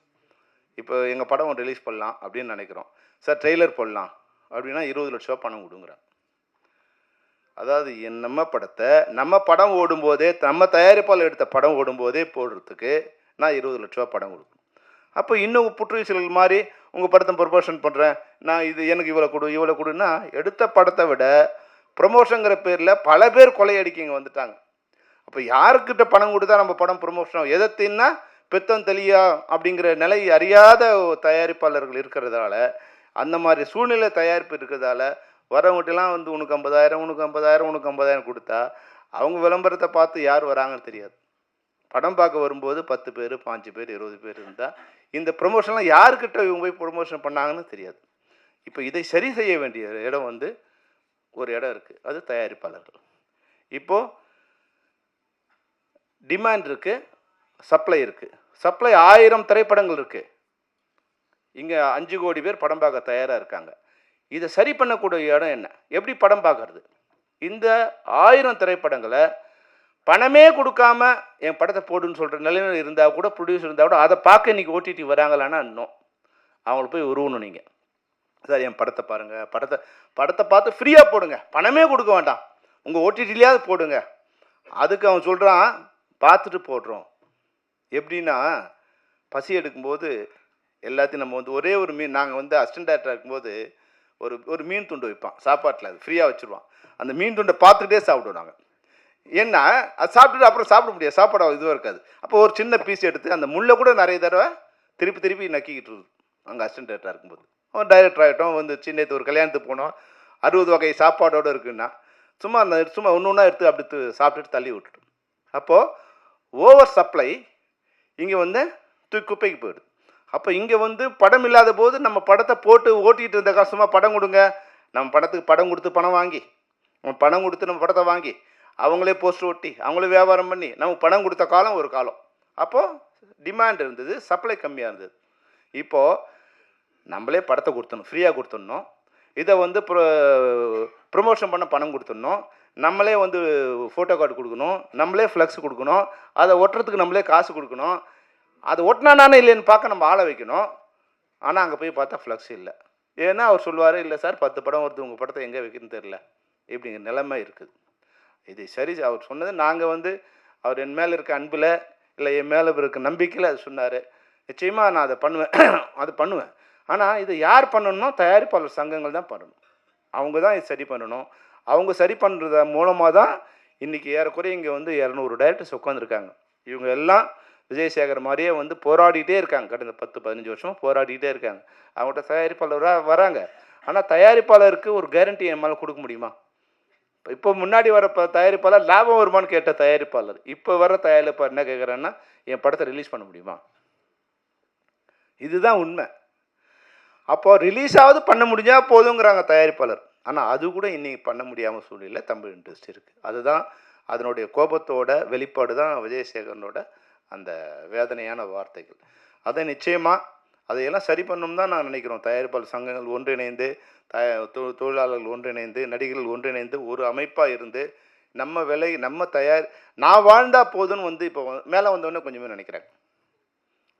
இப்போ எங்கள் படம் ரிலீஸ் பண்ணலாம் அப்படின்னு நினைக்கிறோம் சார், ட்ரெய்லர் போடலாம் அப்படின்னா 20 லட்ச ரூபா பணம் கொடுங்குறாங்க. அதாவது நம்ம படத்தை நம்ம படம் ஓடும்போதே, நம்ம தயாரிப்பால் எடுத்த படம் ஓடும்போதே போடுறதுக்கு நான் 20 லட்ச ரூபா படம் கொடுக்கணும். அப்போ இன்னும் புற்றுச்சல் மாதிரி உங்கள் படத்தை ப்ரொமோஷன் பண்ணுறேன் நான், இது எனக்கு இவ்வளோ கொடுன்னா, எடுத்த படத்தை விட ப்ரொமோஷனுங்கிற பேரில் பல பேர் கொள்ளையடிக்க வந்துட்டாங்க. அப்போ யாருக்கிட்ட பணம் கொடுத்தா நம்ம படம் ப்ரொமோஷன் ஆகும்? எதத்தின்னா பெத்தம் தெளியா அப்படிங்கிற நிலை அறியாத தயாரிப்பாளர்கள் இருக்கிறதால, அந்த மாதிரி சூழ்நிலை தயாரிப்பு இருக்கிறதால வரவங்கட்டெல்லாம் வந்து உனக்கு 50,000 உனக்கு 50,000 உனக்கு 50,000 கொடுத்தா அவங்க விளம்பரத்தை பார்த்து யார் வராங்கன்னு தெரியாது. படம் பார்க்க வரும்போது 10 பேர் 5 பேர் 20 பேர் இருந்தால் இந்த ப்ரொமோஷன்லாம் யாருக்கிட்ட இவங்க போய் ப்ரொமோஷன் பண்ணாங்கன்னு தெரியாது. இப்போ இதை சரி செய்ய வேண்டிய இடம் வந்து ஒரு இடம் இருக்குது, அது தயாரிப்பாளர்கள். இப்போது டிமாண்ட் இருக்குது, சப்ளை இருக்குது. சப்ளை 1000 திரைப்படங்கள் இருக்குது, இங்கே 5 கோடி பேர் படம் பார்க்க தயாராக இருக்காங்க. இதை சரி பண்ணக்கூடிய இடம் என்ன? எப்படி படம் பார்க்கறது? இந்த 1000 திரைப்படங்களை பணமே கொடுக்காம என் படத்தை போடுன்னு சொல்கிற நிலையில் இருந்தால் கூட, ப்ரொடியூசர் இருந்தால் கூட, அதை பார்க்க இன்றைக்கி ஓடிடி வராங்களான்னா இன்னும் அவங்கள போய் உருவணும். நீங்கள் சார் என் படத்தை பாருங்கள், படத்தை பார்த்து ஃப்ரீயாக போடுங்க, பணமே கொடுக்க வேண்டாம், உங்கள் ஓடிடிலையாவது போடுங்க. அதுக்கு அவன் சொல்கிறான் பார்த்துட்டு போடுறோம். எப்படின்னா பசி எடுக்கும்போது எல்லாத்தையும் நம்ம வந்து ஒரே ஒரு மீன், நாங்கள் வந்து அசிஸ்டன்ட் டைரக்டராக இருக்கும்போது ஒரு மீன் துண்டு வைப்பான் சாப்பாட்டில், அது ஃப்ரீயாக வச்சுருவான். அந்த மீன் துண்டை பார்த்துட்டே சாப்பிடுவோம் நாங்கள். ஏன்னா அது சாப்பிட்டுட்டு அப்புறம் சாப்பிட முடியாது, சாப்பாடு இதுவாக இருக்காது. அப்போ ஒரு சின்ன பீஸ் எடுத்து அந்த முள்ளை கூட நிறைய தடவை திருப்பி நக்கிக்கிட்டு இருக்குது அங்கே அசிஸ்டன்ட் டைரக்டராக இருக்கும்போது. அவன் டைரக்டர் ஆகிட்டோம் வந்து சின்னத்து ஒரு கல்யாணத்துக்கு போனோம், 60 வகை சாப்பாடோடு இருக்குன்னா சும்மா ஒன்று ஒன்றா எடுத்து அப்படி சாப்பிட்டுட்டு தள்ளி விட்டுட்டோம். அப்போது ஓவர் சப்ளை இங்கே வந்து குப்பைக்கு போயிடுது. அப்போ இங்கே வந்து படம் இல்லாத போது நம்ம படத்தை போட்டு ஓட்டிகிட்டு இருந்த கஷ்டமாக படம் கொடுங்க, நம்ம படத்துக்கு படம் கொடுத்து பணம் வாங்கி, நம்ம பணம் கொடுத்து நம்ம படத்தை வாங்கி அவங்களே போஸ்டர் ஒட்டி அவங்களே வியாபாரம் பண்ணி நமக்கு பணம் கொடுத்த காலம் ஒரு காலம். அப்போது டிமாண்ட் இருந்தது, சப்ளை கம்மியாக இருந்தது. இப்போது நம்மளே படத்தை கொடுத்துடணும், ஃப்ரீயாக கொடுத்துடணும். இதை வந்து ப்ரொமோஷன் பண்ண பணம் கொடுத்துடணும், நம்மளே வந்து ஃபோட்டோ கார்டு கொடுக்கணும், நம்மளே ஃப்ளெக்ஸ் கொடுக்கணும், அதை ஒட்டுறதுக்கு நம்மளே காசு கொடுக்கணும். அது ஒட்டினானே இல்லைன்னு பார்க்க நம்ம ஆளை வைக்கணும். ஆனால் அங்கே போய் பார்த்தா ஃப்ளெக்ஸ் இல்லை. ஏன்னா அவர் சொல்லுவார், இல்லை சார் 10 படம் வருது, உங்கள் படத்தை எங்கே வைக்கணும்னு தெரில, இப்படிங்கிற நிலைமை இருக்குது. இது சரி, அவர் சொன்னது நாங்கள் வந்து அவர் என் மேலே இருக்க அன்பில் இல்லை என் மேலே இருக்க நம்பிக்கையில் அது சொன்னார். நிச்சயமாக நான் அதை பண்ணுவேன். ஆனால் இதை யார் பண்ணணும்னா தயாரிப்பாளர் சங்கங்கள் தான் பண்ணணும். அவங்க தான் இது சரி பண்ணணும். அவங்க சரி பண்ணுறது மூலமாக தான் இன்றைக்கி ஏறக்குறைய இங்கே வந்து 200 டைரக்டர்ஸ் உட்காந்துருக்காங்க. இவங்க எல்லாம் விஜயசேகர் மாதிரியே வந்து போராடிட்டே இருக்காங்க. கடந்த 10-15 வருஷமாக போராடிட்டே இருக்காங்க. அவங்கள்ட்ட தயாரிப்பாளராக வராங்க. ஆனால் தயாரிப்பாளருக்கு ஒரு கேரண்டி என் மேலே கொடுக்க முடியுமா? இப்போ முன்னாடி வர தயாரிப்பாளர் லாபம் வருமானு கேட்ட தயாரிப்பாளர், இப்போ வர தயாரிப்பாளர் என்ன கேட்குறேன்னா, என் படத்தை ரிலீஸ் பண்ண முடியுமா? இதுதான் உண்மை. அப்போ ரிலீஸாவது பண்ண முடிஞ்சால் போதுங்கிறாங்க தயாரிப்பாளர். ஆனால் அது கூட இன்னைக்கு பண்ண முடியாமல் சூழ்நிலை தமிழ் இண்டஸ்ட்ரி இருக்குது. அதுதான் அதனுடைய கோபத்தோட வெளிப்பாடு தான் விஜயசேகரனோட அந்த வேதனையான வார்த்தைகள். அதை நிச்சயமாக அதையெல்லாம் சரி பண்ணணும் தான் நான் நினைக்கிறோம். தயாரிப்பாளர் சங்கங்கள் ஒன்றிணைந்து, தொழிலாளர்கள் ஒன்றிணைந்து, நடிகர்கள் ஒன்றிணைந்து ஒரு அமைப்பாக இருந்து நம்ம விலை நம்ம நான் வாழ்ந்தா போதும்னு வந்து இப்போ மேலே வந்தோடனே கொஞ்சமே நினைக்கிறேன்.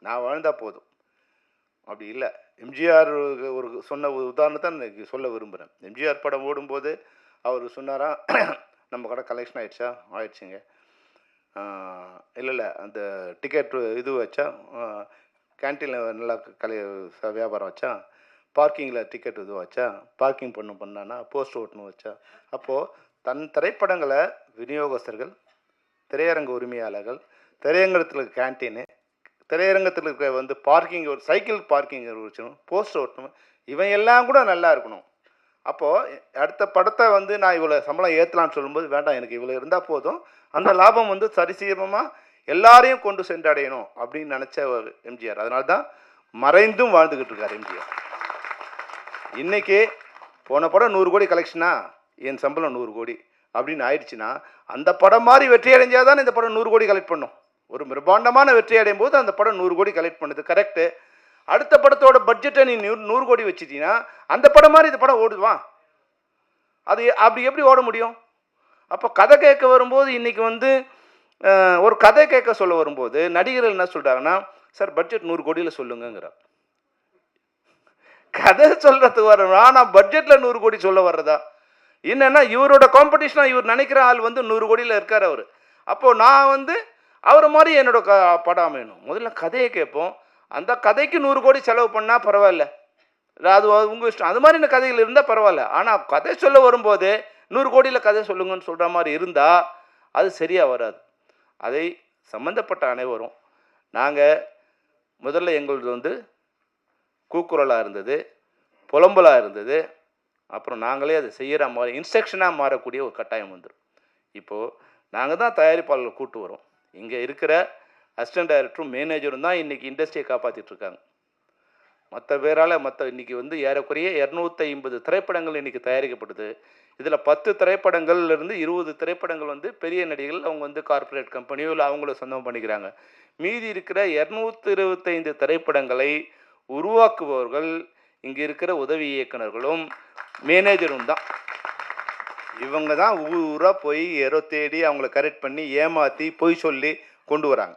நான் வாழ்ந்தா போதும் அப்படி இல்லை. எம்ஜிஆர் ஒரு சொன்ன ஒரு உதாரணத்தை நான் சொல்ல விரும்புகிறேன். எம்ஜிஆர் படம் ஓடும்போது அவர் சொன்னாராம், நம்ம கடை கலெக்ஷன் ஆகிடுச்சா? ஆயிடுச்சுங்க. இல்லை அந்த டிக்கெட் இது வச்சா, கேன்டீனில் நல்லா வியாபாரம் வச்சா, பார்க்கிங்கில் டிக்கெட் இது வச்சா, பார்க்கிங் பண்ணானா, போஸ்ட் ஓட்டணும் வச்சா. அப்போது தன் திரைப்படங்களை விநியோகஸ்தர்கள், திரையரங்க உரிமையாளர்கள், திரையரங்கத்தில் இருக்க கேன்டீனு, திரையரங்கத்தில் இருக்க வந்து பார்க்கிங், ஒரு சைக்கிள் பார்க்கிங் வச்சணும், போஸ்ட் ஓட்டணும், இவன் எல்லாம் கூட நல்லா இருக்கணும். அப்போது அடுத்த படத்தை வந்து நான் இவ்வளோ சம்பளம் ஏற்றலான்னு சொல்லும்போது, வேண்டாம் எனக்கு இவ்வளோ இருந்தால் போதும், அந்த லாபம் வந்து சரிசீரமாக எல்லாரையும் கொண்டு சென்றடையணும் அப்படின்னு நினச்ச ஒரு எம்ஜிஆர். அதனால தான் மறைந்தும் வாழ்ந்துக்கிட்டு இருக்கார் எம்ஜிஆர். இன்றைக்கி போன படம் 100 கோடி கலெக்ஷனா, என் சம்பளம் 100 கோடி அப்படின்னு ஆயிடுச்சுன்னா, அந்த படம் மாதிரி வெற்றி அடைஞ்சால் தான் இந்த படம் 100 கோடி கலெக்ட் பண்ணும். ஒரு பிரம்மாண்டமான வெற்றி அடையும் போது அந்த படம் 100 கோடி கலெக்ட் பண்ணுது, கரெக்டு. அடுத்த படத்தோட பட்ஜெட்டை நீ 100 கோடி வச்சுட்டீங்கன்னா அந்த படம் மாதிரி இந்த படம் ஓடுவான். அது அப்படி எப்படி ஓட முடியும்? அப்போ கதை கேட்க வரும்போது இன்றைக்கி வந்து ஒரு கதை கேட்க சொல்ல வரும்போது நடிகர்கள் என்ன சொல்கிறாங்கன்னா, சார் பட்ஜெட் 100 கோடியில் சொல்லுங்கிறார். கதை சொல்கிறதுக்கு வர்றா, நான் பட்ஜெட்டில் 100 கோடி சொல்ல வர்றதா? என்னென்னா இவரோட காம்படிஷனாக இவர் நினைக்கிற ஆள் வந்து 100 கோடியில் இருக்கார் அவர். அப்போது நான் வந்து அவரை மாதிரி என்னோட படம் அமையணும். முதல்ல கதையை கேட்போம், அந்த கதைக்கு 100 கோடி செலவு பண்ணால் பரவாயில்ல, அது உங்கள் இஷ்டம். அது மாதிரி கதைகள் இருந்தால் பரவாயில்ல. ஆனால் கதை சொல்ல வரும்போது 100 கோடியில் கதை சொல்லுங்கன்னு சொல்கிற மாதிரி இருந்தால் அது சரியாக வராது. அதை சம்மந்தப்பட்ட அனைவரும், நாங்கள் முதல்ல எங்களது வந்து கூக்குரலாக இருந்தது, புலம்பலாக இருந்தது. அப்புறம் நாங்களே அதை செய்கிற மாதிரி இன்ஸ்ட்ரக்ஷனாக மாறக்கூடிய ஒரு கட்டாயம் வந்துடும். இப்போது நாங்கள் தான் தயாரிப்பாளர்கள் கூட்டு வரோம். இங்கே இருக்கிற அசிஸ்டன்ட் டைரக்டரும் மேனேஜரும் தான் இன்றைக்கி இண்டஸ்ட்ரியை காப்பாற்றிட்டுருக்காங்க. மற்ற பேரால் இன்றைக்கி வந்து ஏறக்குறைய 250 திரைப்படங்கள் இன்றைக்கி தயாரிக்கப்படுது. இதில் 10 திரைப்படங்கள்லேருந்து 20 திரைப்படங்கள் வந்து பெரிய நடிகர்கள், அவங்க வந்து கார்ப்பரேட் கம்பெனியோ இல்லை அவங்கள சொந்தம் பண்ணிக்கிறாங்க. மீதி இருக்கிற 225 திரைப்படங்களை உருவாக்குபவர்கள் இங்கே இருக்கிற உதவி இயக்குநர்களும் மேனேஜரும் தான். இவங்க தான் ஊராக போய் யாரோ தேடி அவங்கள கரெக்ட் பண்ணி ஏமாற்றி பொய் சொல்லி கொண்டு வராங்க.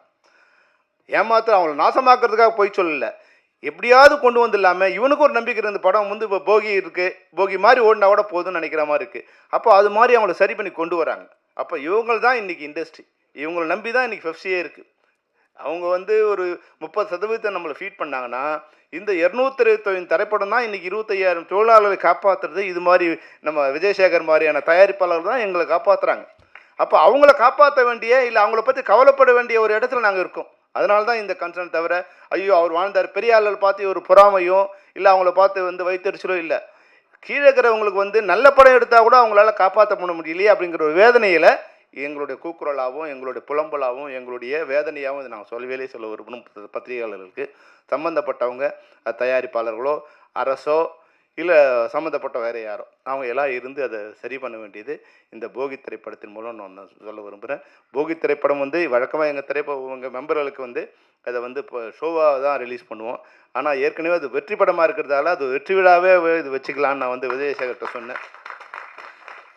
ஏமாற்ற அவங்கள நாசமாக்குறதுக்காக பொய் சொல்லலை, எப்படியாவது கொண்டு வந்துடலாமல் இவனுக்கு ஒரு நம்பிக்கை இருந்த படம் வந்து இப்போ போகி இருக்குது, போகி மாதிரி ஓடினா கூட போதும்னு நினைக்கிற மாதிரி இருக்குது. அப்போ அது மாதிரி அவங்கள சரி பண்ணி கொண்டு வராங்க. அப்போ இவங்க தான் இன்றைக்கி இண்டஸ்ட்ரி, இவங்களை நம்பி தான் இன்றைக்கி பெப்சியே இருக்குது. அவங்க வந்து ஒரு 30% நம்மளை ஃபீட் பண்ணாங்கன்னா, இந்த 225 திரைப்படம் தான் இன்றைக்கி 25,000 தொழிலாளர்களை காப்பாற்றுறது. இது மாதிரி நம்ம விஜயசேகர் மாதிரியான தயாரிப்பாளர்கள் தான் எங்களை காப்பாற்றுறாங்க. அப்போ அவங்கள காப்பாற்ற வேண்டிய, இல்லை அவங்கள பற்றி கவலைப்பட வேண்டிய ஒரு இடத்துல நாங்கள் இருக்கோம். அதனால தான் இந்த கன்சர்ன். தவிர ஐயோ அவர் வாழ்ந்தார், பெரிய ஆளுகள் பார்த்து ஒரு பொறாமையோ இல்லை அவங்கள பார்த்து வந்து வைத்தறிச்சலோ இல்லை. கீழே இருக்கிறவங்களுக்கு வந்து நல்ல படம் எடுத்தால் கூட அவங்களால காப்பாற்ற பண்ண முடியலையே அப்படிங்கிற ஒரு வேதனையில் எங்களுடைய கூக்குரலாகவும் எங்களுடைய புலம்பலாகவும் எங்களுடைய வேதனையாகவும் இதை நாங்கள் சொல்லவே சொல்ல விரும்பணும். பத்திரிகையாளர்களுக்கு சம்மந்தப்பட்டவங்க, தயாரிப்பாளர்களோ அரசோ இல்லை சம்மந்தப்பட்ட வேறு யாரோ, அவங்க எல்லாம் இருந்து அதை சரி பண்ண வேண்டியது இந்த போகி திரைப்படத்தின் மூலம் நான் சொல்ல விரும்புகிறேன். போகி திரைப்படம் வந்து வழக்கமாக எங்கள் மெம்பர்களுக்கு வந்து அதை வந்து இப்போ ஷோவாக தான் ரிலீஸ் பண்ணுவோம். ஆனால் ஏற்கனவே அது வெற்றி படமாக இருக்கிறதால அது வெற்றி விழாவே இது வச்சுக்கலான்னு நான் வந்து விஜயசேகர்கிட்ட சொன்னேன்.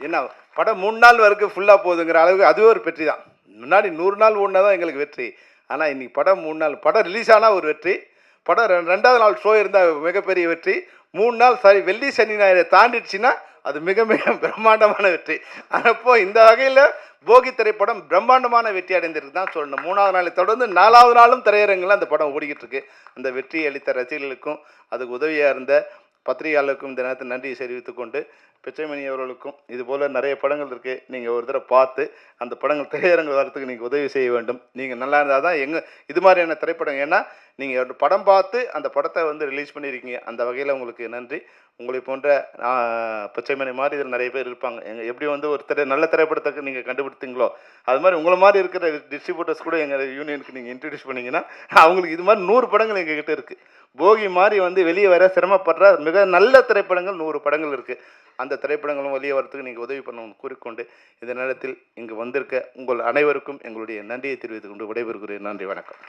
என்ன படம் 3 நாள் வரைக்கும் ஃபுல்லாக போகுதுங்கிற அளவுக்கு அதுவே ஒரு வெற்றி தான். முன்னாடி 100 நாள் ஓடினா தான் எங்களுக்கு வெற்றி. ஆனால் இன்றைக்கி படம் 3 நாள், படம் ரிலீஸ் ஆனால் ஒரு வெற்றி, படம் 2வது நாள் ஷோ இருந்தால் மிகப்பெரிய வெற்றி, 3 நாள் வெள்ளி சனி ஞாயிறை தாண்டிடுச்சுன்னா அது மிக மிக பிரம்மாண்டமான வெற்றி. அப்போ இந்த வகையில் போகி திரைப்படம் பிரம்மாண்டமான வெற்றி அடைந்திருக்கு தான் சொல்லணும். 3வது நாளை தொடர்ந்து 4வது நாளும் திரையரங்கில் அந்த படம் ஓடிக்கிட்டு இருக்கு. அந்த வெற்றி அளித்த ரசிகர்களுக்கும் அதுக்கு உதவியாக இருந்த பத்திரிகையாளருக்கும் இந்த நேரத்தில் நன்றியை தெரிவித்துக் கொண்டு பிச்சைமணி அவர்களுக்கும் இது போல் நிறைய படங்கள் இருக்குது. நீங்கள் ஒரு தடவை பார்த்து அந்த படங்கள் திரையரங்கு வரத்துக்கு நீங்கள் உதவி செய்ய வேண்டும். நீங்கள் நல்லா இருந்தால் தான் இது மாதிரியான திரைப்படம், ஏன்னா நீங்கள் ஒரு படம் பார்த்து அந்த படத்தை வந்து ரிலீஸ் பண்ணியிருக்கீங்க. அந்த வகையில் உங்களுக்கு நன்றி. உங்களை போன்ற பிச்சைமணி மாதிரி இதில் நிறைய பேர் இருப்பாங்க. எப்படி வந்து ஒரு நல்ல திரைப்படத்துக்கு நீங்கள் கண்டுபிடித்தீங்களோ அது மாதிரி உங்களை மாதிரி இருக்கிற டிஸ்ட்ரிபியூட்டர்ஸ் கூட எங்கள் யூனியனுக்கு நீங்கள் இன்ட்ரடியூஸ் பண்ணிங்கன்னா அவங்களுக்கு இது மாதிரி 100 படங்கள் எங்ககிட்ட இருக்குது. போகி மாதிரி வந்து வெளியே வர சிரமப்படுற மிக நல்ல திரைப்படங்கள் 100 படங்கள் இருக்குது. அந்த திரைப்படங்களும் வெளியே வரத்துக்கு நீங்கள் உதவி பண்ணணும்னு கூறிக்கொண்டு இந்த நேரத்தில் இங்கு வந்திருக்க உங்கள் அனைவருக்கும் எங்களுடைய நன்றியை தெரிவித்துக் கொண்டு விடைபெறுகிறேன். நன்றி, வணக்கம்.